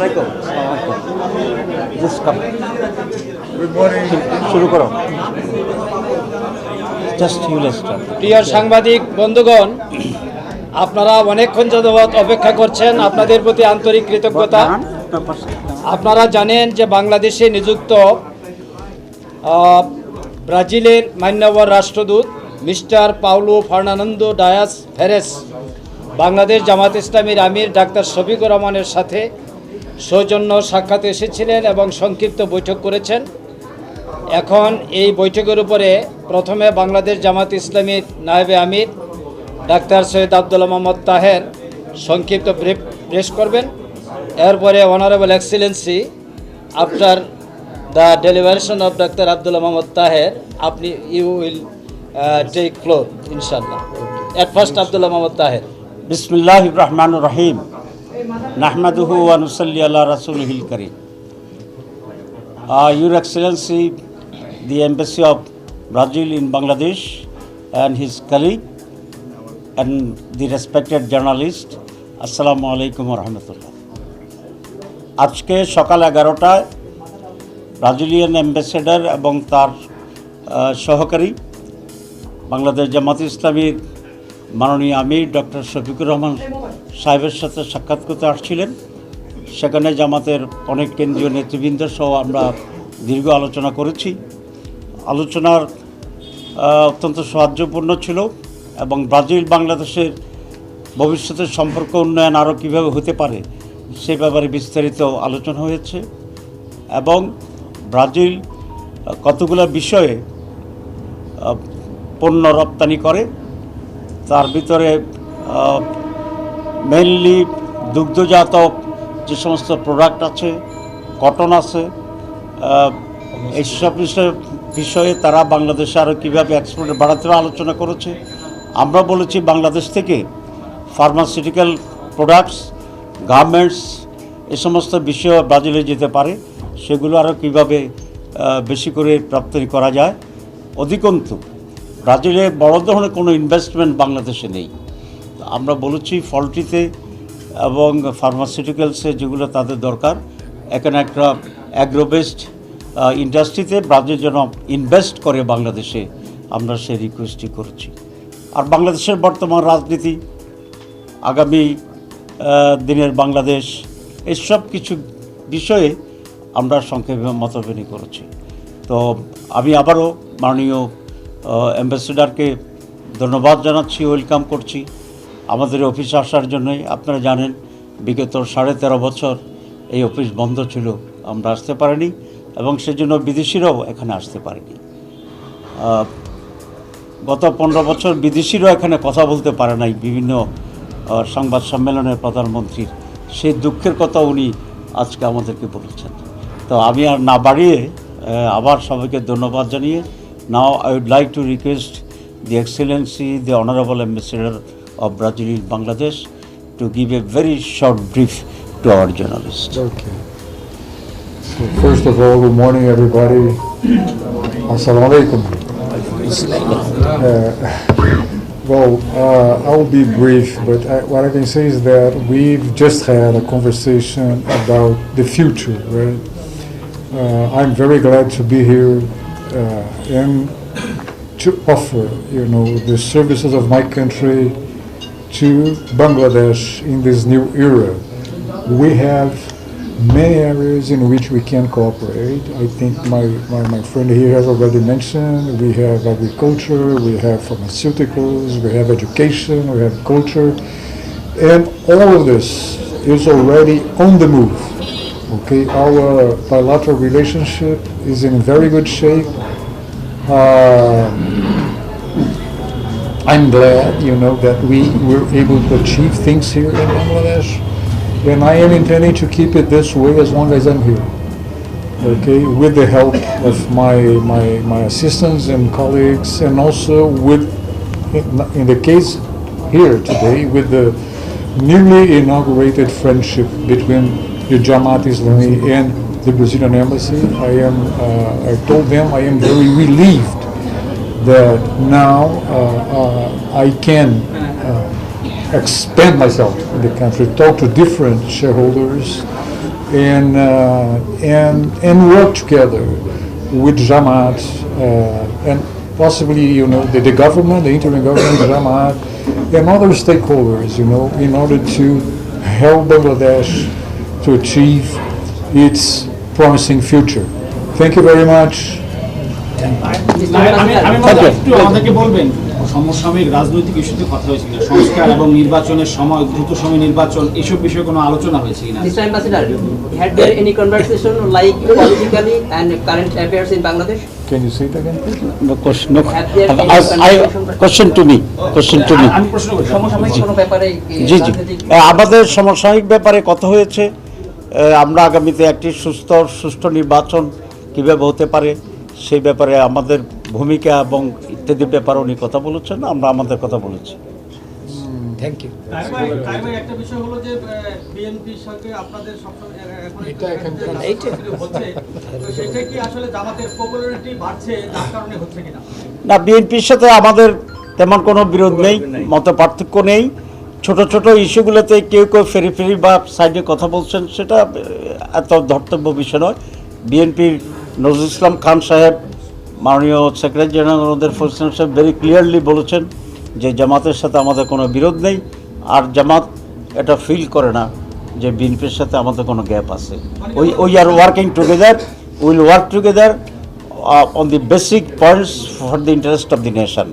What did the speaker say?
আলাইকুম। Just come. Good morning. শুরু করো। Just you let's start. প্রিয় সাংবাদিক বন্ধুগণ, আপনারা অনেকক্ষণ যাবৎ অপেক্ষা করছেন, আপনাদের প্রতি আন্তরিক কৃতজ্ঞতা। আপনারা জানেন যে বাংলাদেশে নিযুক্ত ব্রাজিলের মান্যবর রাষ্ট্রদূত মিস্টার পাউলো ফার্নান্দো ডায়াস ফেরেস বাংলাদেশ জামাত ইসলামীর আমির ডাক্তার শফিকুর রহমানের সাথে সৌজন্য সাক্ষাতে এসেছিলেন এবং সংক্ষিপ্ত বৈঠক করেছেন। এখন এই বৈঠকের উপরে প্রথমে বাংলাদেশ জামাত ইসলামীর নায়েবে আমির ডাক্তার সৈয়দ আব্দুল্লাহ মোহাম্মদ তাহের সংক্ষিপ্ত ব্রিফ পেশ করবেন। এরপরে honourable excellency after the deliberation of doctor Abdullah Mohammad Taher আপনি ইউ উইল টেক ফ্লোর ইনশাল্লাহ। At first Abdullah Mohammad Taher. বিসমিল্লাহির রহমানির রহিম। নাহমাদুহু ওয়া নুসাল্লি আলা রাসূলিহিল কারীম। Your Excellency, the Embassy of Brazil in Bangladesh and his colleague and the respected journalist, Assalamu alaikum wa rahmatullah. আজকে সকাল 11টায় Brazilian ambassador এবং তার সহকারী বাংলাদেশ জামাত ইসলামীর মাননীয় আমির ডক্টর শফিকুর রহমান সাহেবের সাথে সাক্ষাৎ করতে আসছিলেন। সেখানে জামাতের অনেক কেন্দ্রীয় নেতৃবৃন্দ সহ আমরা দীর্ঘ আলোচনা করেছি। আলোচনার অত্যন্ত সৌহার্দ্যপূর্ণ ছিল এবং ব্রাজিল বাংলাদেশের ভবিষ্যতের সম্পর্ক উন্নয়ন আরও কীভাবে হতে পারে সে ব্যাপারে বিস্তারিত আলোচনা হয়েছে এবং ব্রাজিল কতগুলো বিষয়ে পণ্য রপ্তানি করে, তার ভিতরে মেইনলি দুগ্ধজাত যে সমস্ত প্রোডাক্ট আছে, কটন আছে, এইসব বিষয়ে তারা বাংলাদেশে আরও কীভাবে এক্সপোর্ট বাড়াতে আলোচনা করেছে। আমরা বলেছি বাংলাদেশ থেকে ফার্মাসিউটিক্যাল প্রোডাক্টস, গার্মেন্টস এই সমস্ত বিষয়ে ব্রাজিলে যেতে পারে, সেগুলো আরও কীভাবে বেশি করে রপ্তানি করা যায়। অধিকন্তু ব্রাজিলে বড় ধরনের কোনো ইনভেস্টমেন্ট বাংলাদেশে নেই। আমরা বলেছি ফলটিতে এবং ফার্মাসিউটিক্যালসে যেগুলো তাদের দরকার, এখানে একটা অ্যাগ্রোবেসড ইন্ডাস্ট্রিতে ব্রাজিল যেন ইনভেস্ট করে বাংলাদেশে, আমরা সেই রিকোয়েস্টই করেছি। আর বাংলাদেশের বর্তমান রাজনীতি, আগামী দিনের বাংলাদেশ, এসব কিছু বিষয়ে আমরা সংক্ষেপে মতবিনিময় করেছি। তো আমি আবারও মাননীয় অ্যাম্বাসেডরকে ধন্যবাদ জানাচ্ছি, ওয়েলকাম করছি আমাদের অফিসে আসার জন্যই। আপনারা জানেন বিগত 13.5 বছর এই অফিস বন্ধ ছিল, আমরা আসতে পারিনি এবং সেজন্য বিদেশিরাও এখানে আসতে পারেনি। গত 15 বছর বিদেশিরাও এখানে কথা বলতে পারে নাই বিভিন্ন সংবাদ সম্মেলনের প্রধানমন্ত্রীর, সেই দুঃখের কথা উনি আজকে আমাদেরকে বলেছেন। তো আমি আর না বাড়িয়ে আবার সবাইকে ধন্যবাদ জানিয়ে, now I would like to request the Excellency, the Honorable Ambassador of Brazil in Bangladesh to give a very short brief to our journalists. Okay. So first of all, good morning, everybody. Assalamu alaikum. I will be brief, but what I can say is that we've just had a conversation about the future, right? I'm very glad to be here and to offer, the services of my country to Bangladesh in this new era. We have many areas in which we can cooperate. I think my friend here has already mentioned, we have agriculture, we have pharmaceuticals, we have education, we have culture, and all of this is already on the move. Okay, our bilateral relationship is in very good shape. I'm glad, that we were able to achieve things here in Bangladesh, and I am intending to keep it this way as long as I'm here. Okay, with the help of my assistants and colleagues, and also in the case here today, with the newly inaugurated friendship between the Jamaat Islami and the Brazilian embassy. I told them I am very relieved that now I can expand myself in the country, talk to different shareholders, and work together with Jamaat and possibly, the government, the interim government, Jamaat, and other stakeholders, in order to help Bangladesh to achieve its promising future. Thank you very much. একটু আমাদেরকে বলবেন সমসাময়িক রাজনৈতিক ইস্যুতে কথা হয়েছে কিনা, সংস্কার এবং নির্বাচনের সময়, দ্রুত সময় নির্বাচন, এইসব বিষয়ে কোনো আলোচনা হয়েছে কিনা? Mr. Ambassador, had there any conversation like politically and current affairs in Bangladesh? Can you say it again, please? No question. No. Have there been Question to me. Question to me. আমি প্রশ্ন করছি। সমসাময়িক কোনো ব্যাপারে জি জি রাজনৈতিক আমাদের সমসাময়িক ব্যাপারে কথা হয়েছে। আমরা আগামীতে একটি সুষ্ঠু নির্বাচন কীভাবে হতে পারে সেই ব্যাপারে আমাদের ভূমিকা এবং ইত্যাদি ব্যাপারে উনি কথা বলেছেন, আমরা আমাদের কথা বলেছি। Thank you. একটা বিষয় হলো যে বিএনপির সঙ্গে আপনাদের সবসময় হচ্ছে, তো সেটা কি আসলে জামাতের পপুলারিটি বাড়ছে, যার কারণে হচ্ছে কিনা? না, বিএনপির সাথে আমাদের তেমন কোনো বিরোধ নেই, মত পার্থক্য নেই। ছোট ছোট ইস্যুগুলোতে কেউ ফেরি বা সাইডে কথা বলছেন, সেটা এত ধর্তব্য বিষয় নয়। বিএনপির নজরুল ইসলাম খান সাহেব, মাননীয় সেক্রেটারি জেনারেল ওদের ফজল সাহেব ভেরি ক্লিয়ারলি বলেছেন যে জামাতের সাথে আমাদের কোনো বিরোধ নেই, আর জামাত এটা ফিল করে না যে বিএনপির সাথে আমাদের কোনো গ্যাপ আছে। We are working together, will work together on the basic points for the interest of the nation.